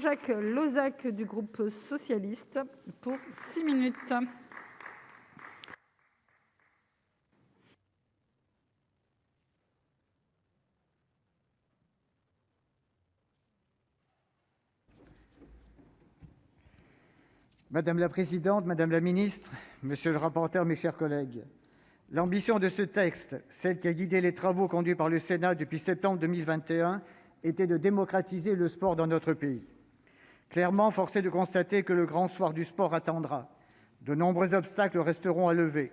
Jean-Jacques Lozach du groupe socialiste pour 6 minutes. Madame la présidente, madame la ministre, monsieur le rapporteur, mes chers collègues, l'ambition de ce texte, celle qui a guidé les travaux conduits par le Sénat depuis septembre 2021, était de démocratiser le sport dans notre pays. Clairement, force est de constater que le grand soir du sport attendra. De nombreux obstacles resteront à lever.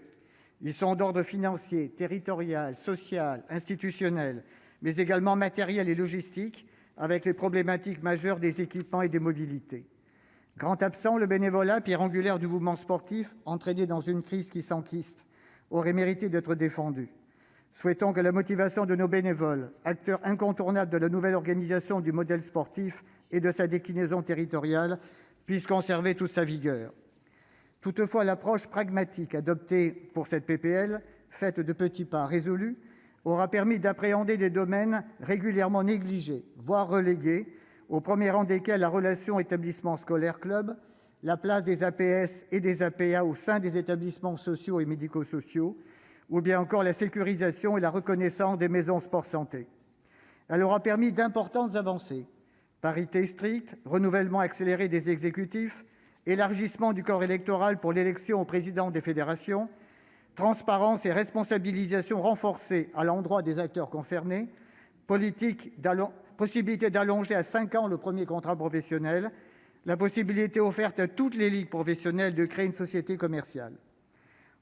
Ils sont d'ordre financier, territorial, social, institutionnel, mais également matériel et logistique, avec les problématiques majeures des équipements et des mobilités. Grand absent, le bénévolat, pierre angulaire du mouvement sportif, entraîné dans une crise qui s'enquiste, aurait mérité d'être défendu. Souhaitons que la motivation de nos bénévoles, acteurs incontournables de la nouvelle organisation du modèle sportif et de sa déclinaison territoriale, puisse conserver toute sa vigueur. Toutefois, l'approche pragmatique adoptée pour cette PPL, faite de petits pas résolus, aura permis d'appréhender des domaines régulièrement négligés, voire relégués, au premier rang desquels la relation établissement scolaire-club, la place des APS et des APA au sein des établissements sociaux et médico-sociaux, ou bien encore la sécurisation et la reconnaissance des maisons sport-santé. Elle aura permis d'importantes avancées: parité stricte, renouvellement accéléré des exécutifs, élargissement du corps électoral pour l'élection au président des fédérations, transparence et responsabilisation renforcée à l'endroit des acteurs concernés, possibilité d'allonger à 5 ans le premier contrat professionnel, la possibilité offerte à toutes les ligues professionnelles de créer une société commerciale.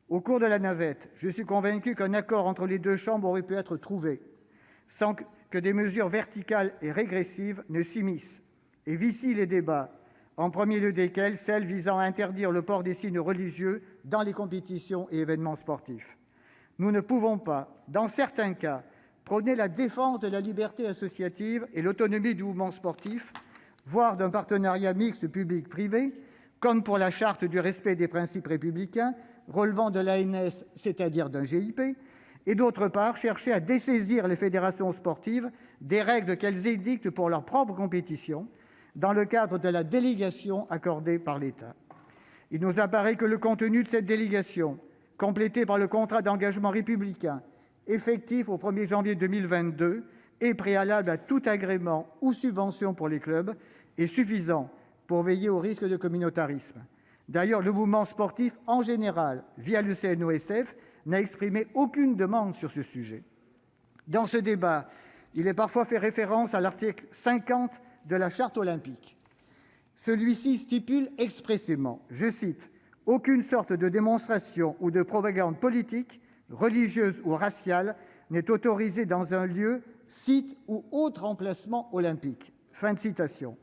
Au cours de la navette, je suis convaincu qu'un accord entre les deux chambres aurait pu être trouvé, sans que des mesures verticales et régressives ne s'immiscent et vicient les débats, en premier lieu desquels celles visant à interdire le port des signes religieux dans les compétitions et événements sportifs. Nous ne pouvons pas, dans certains cas, prôner la défense de la liberté associative et l'autonomie du mouvement sportif, voire d'un partenariat mixte public-privé, comme pour la charte du respect des principes républicains relevant de l'ANS, c'est-à-dire d'un GIP, et d'autre part chercher à dessaisir les fédérations sportives des règles qu'elles édictent pour leurs propres compétitions, dans le cadre de la délégation accordée par l'État. Il nous apparaît que le contenu de cette délégation, complété par le contrat d'engagement républicain, effectif au 1er janvier 2022 et préalable à tout agrément ou subvention pour les clubs, est suffisant pour veiller au risque de communautarisme. D'ailleurs, le mouvement sportif en général, via le CNOSF, n'a exprimé aucune demande sur ce sujet. Dans ce débat, il est parfois fait référence à l'article 50 de la Charte olympique. Celui-ci stipule expressément, je cite, « Aucune sorte de démonstration ou de propagande politique, religieuse ou raciale n'est autorisée dans un lieu, site ou autre emplacement olympique. » Fin de citation.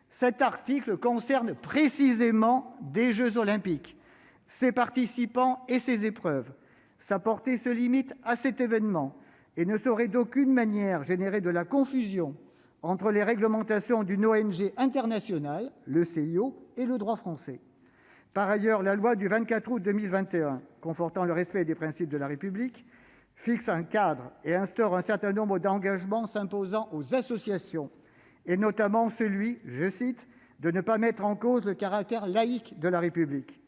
Cet article concerne précisément des Jeux olympiques, ses participants et ses épreuves. Sa portée se limite à cet événement et ne saurait d'aucune manière générer de la confusion entre les réglementations d'une ONG internationale, le CIO, et le droit français. Par ailleurs, la loi du 24 août 2021, confortant le respect des principes de la République, fixe un cadre et instaure un certain nombre d'engagements s'imposant aux associations, et notamment celui, je cite, « de ne pas mettre en cause le caractère laïque de la République ».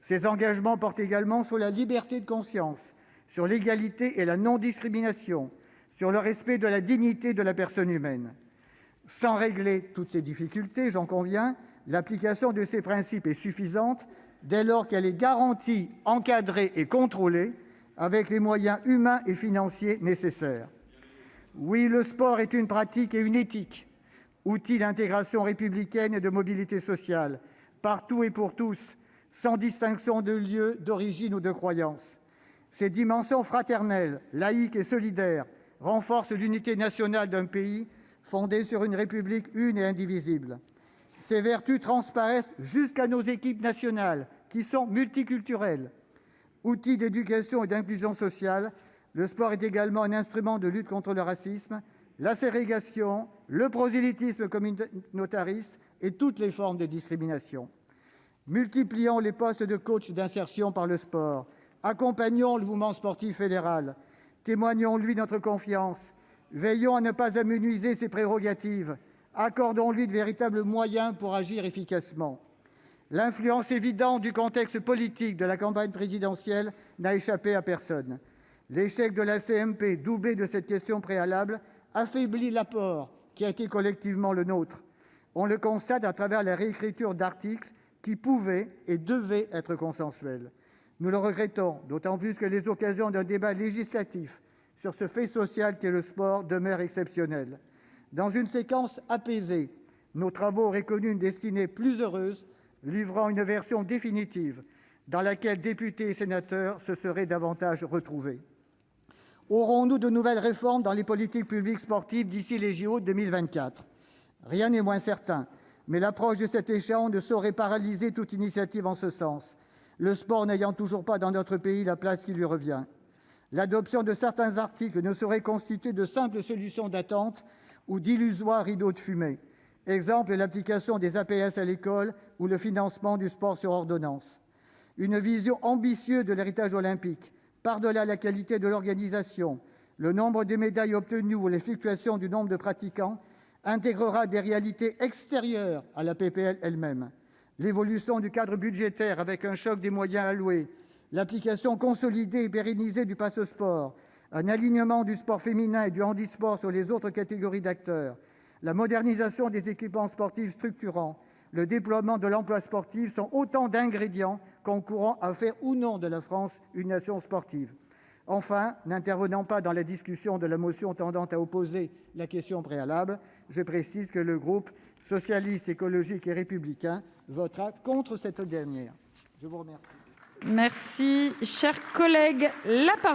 Ces engagements portent également sur la liberté de conscience, sur l'égalité et la non-discrimination, sur le respect de la dignité de la personne humaine. Sans régler toutes ces difficultés, j'en conviens, l'application de ces principes est suffisante dès lors qu'elle est garantie, encadrée et contrôlée avec les moyens humains et financiers nécessaires. Oui, le sport est une pratique et une éthique, outil d'intégration républicaine et de mobilité sociale, partout et pour tous, sans distinction de lieu, d'origine ou de croyance. Ces dimensions fraternelles, laïques et solidaires renforcent l'unité nationale d'un pays fondé sur une République une et indivisible. Ces vertus transparaissent jusqu'à nos équipes nationales, qui sont multiculturelles. Outil d'éducation et d'inclusion sociale, le sport est également un instrument de lutte contre le racisme, la ségrégation, le prosélytisme communautariste et toutes les formes de discrimination. Multiplions les postes de coach d'insertion par le sport, accompagnons le mouvement sportif fédéral, témoignons-lui notre confiance, veillons à ne pas amenuiser ses prérogatives, Accordons-lui de véritables moyens pour agir efficacement. L'influence évidente du contexte politique de la campagne présidentielle n'a échappé à personne. L'échec de la CMP, doublé de cette question préalable, affaiblit l'apport qui a été collectivement le nôtre. On le constate à travers la réécriture d'articles qui pouvaient et devaient être consensuels. Nous le regrettons, d'autant plus que les occasions d'un débat législatif sur ce fait social qu'est le sport demeurent exceptionnelles. Dans une séquence apaisée, nos travaux auraient connu une destinée plus heureuse, livrant une version définitive dans laquelle députés et sénateurs se seraient davantage retrouvés. Aurons-nous de nouvelles réformes dans les politiques publiques sportives d'ici les JO de 2024 ? Rien n'est moins certain, mais l'approche de cet échéant ne saurait paralyser toute initiative en ce sens, le sport n'ayant toujours pas dans notre pays la place qui lui revient. L'adoption de certains articles ne saurait constituer de simples solutions d'attente ou d'illusoires rideaux de fumée. Exemple, l'application des APS à l'école ou le financement du sport sur ordonnance. Une vision ambitieuse de l'héritage olympique, par-delà la qualité de l'organisation, le nombre de médailles obtenues ou les fluctuations du nombre de pratiquants, intégrera des réalités extérieures à la PPL elle-même. L'évolution du cadre budgétaire avec un choc des moyens alloués, l'application consolidée et pérennisée du Pass'Sport, un alignement du sport féminin et du handisport sur les autres catégories d'acteurs, la modernisation des équipements sportifs structurants, le déploiement de l'emploi sportif sont autant d'ingrédients concourant à faire ou non de la France une nation sportive. Enfin, n'intervenant pas dans la discussion de la motion tendant à opposer la question préalable, je précise que le groupe Socialiste, Écologiste et Républicain votera contre cette dernière. Je vous remercie. Merci, chers collègues. La parole